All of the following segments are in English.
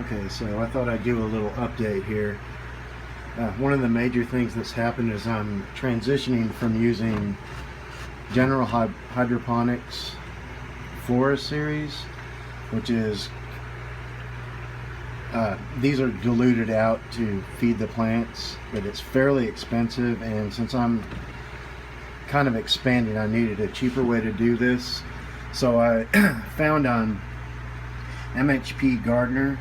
Okay, so I thought I'd do a little update here. One of the major things that's happened is I'm transitioning from using General Hydroponics Flora series, which is these are diluted out to feed the plants, but it's fairly expensive, and since I'm kind of expanding, I needed a cheaper way to do this. So I found on MHP Gardener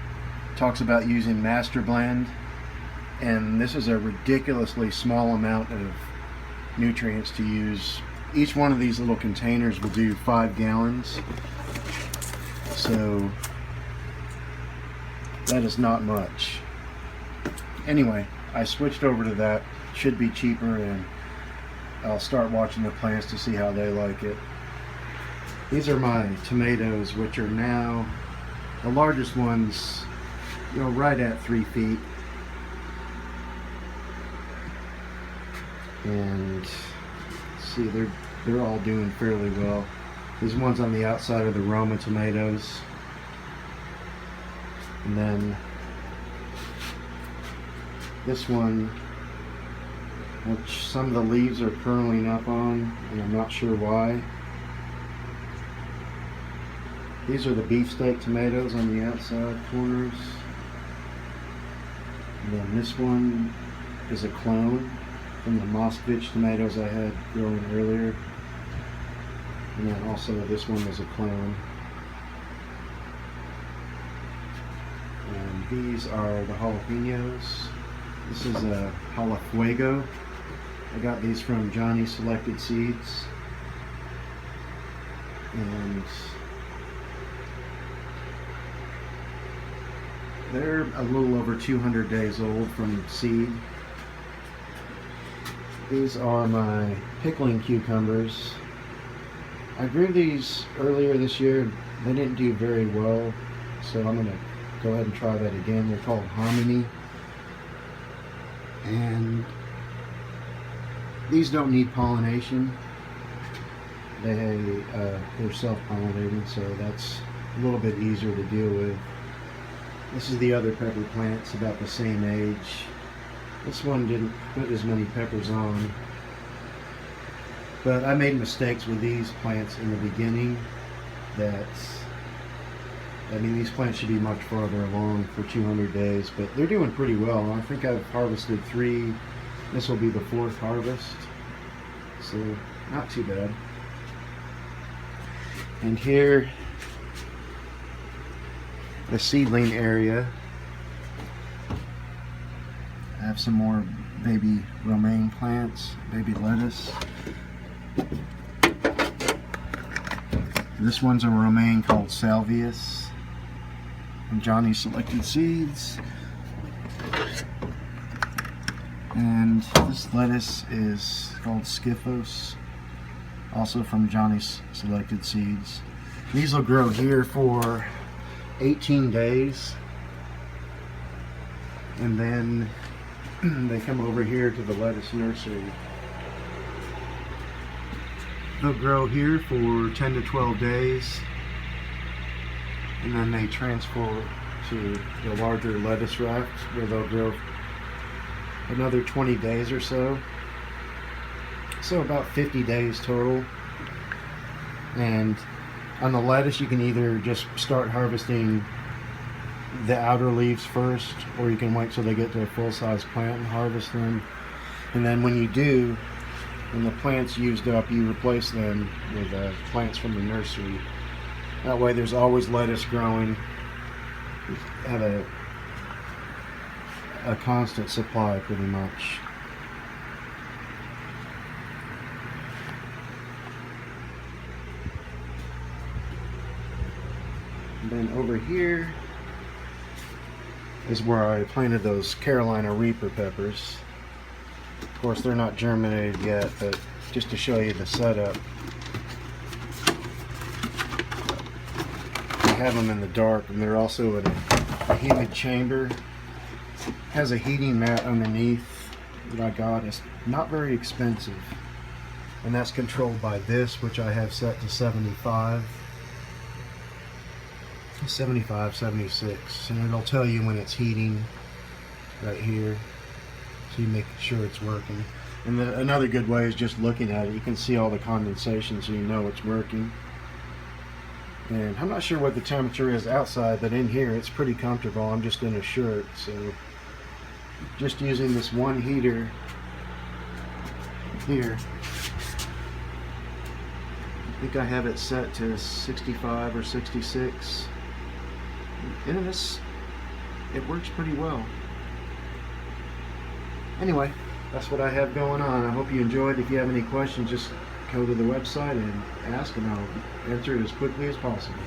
talks about using Master Blend, and this is a ridiculously small amount of nutrients to use. Each one of these little containers will do 5 gallons, so that is not much. Anyway, I switched over to that. Should be cheaper, and I'll start watching the plants to see how they like it. These are my tomatoes, which are now the largest ones, right at 3 feet. And see, they're all doing fairly well. These ones on the outside are the Roma tomatoes. And then this one, which some of the leaves are curling up on, and I'm not sure why. These are the beefsteak tomatoes on the outside corners. And then this one is a clone from the Moskvich tomatoes I had growing earlier. And then also this one is a clone. And these are the jalapenos. This is a jalafuego. I got these from Johnny Selected Seeds. And they're a little over 200 days old from seed. These are my pickling cucumbers. I grew these earlier this year. They didn't do very well, so I'm going to go ahead and try that again. They're called Hominy. And these don't need pollination. They're self-pollinating, so that's a little bit easier to deal with. This is the other pepper plant. It's about the same age. This one didn't put as many peppers on, but I made mistakes with these plants in the beginning. These plants should be much farther along for 200 days, but they're doing pretty well. I think I've harvested 3. This will be the 4th harvest, so not too bad. And here, the seedling area, I have some more baby romaine plants, baby lettuce. This one's a romaine called Salvius from Johnny Selected Seeds. And this lettuce is called Skyphos, also from Johnny Selected Seeds. These will grow here for 18 days, and then they come over here to the lettuce nursery. They'll grow here for 10 to 12 days, and then they transfer to the larger lettuce racks where they'll grow another 20 days or so. So about 50 days total. And on the lettuce, you can either just start harvesting the outer leaves first, or you can wait till they get to a full-size plant and harvest them. And then when you do, when the plant's used up, you replace them with plants from the nursery. That way there's always lettuce growing. You have a constant supply pretty much. And then over here is where I planted those Carolina Reaper peppers. Of course, they're not germinated yet, but just to show you the setup, I have them in the dark, and they're also in a humid chamber. Has a heating mat underneath that I got. It's not very expensive, and that's controlled by this, which I have set to 75. 75, 76, and it'll tell you when it's heating right here, so you make sure it's working. And another good way is just looking at it. You can see all the condensation, so you know it's working. And I'm not sure what the temperature is outside, but in here it's pretty comfortable. I'm just in a shirt, so just using this one heater here. I think I have it set to 65 or 66, and it works pretty well. Anyway, that's what I have going on. I hope you enjoyed. If you have any questions, just go to the website and ask, and I'll answer it as quickly as possible.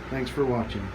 Thanks for watching.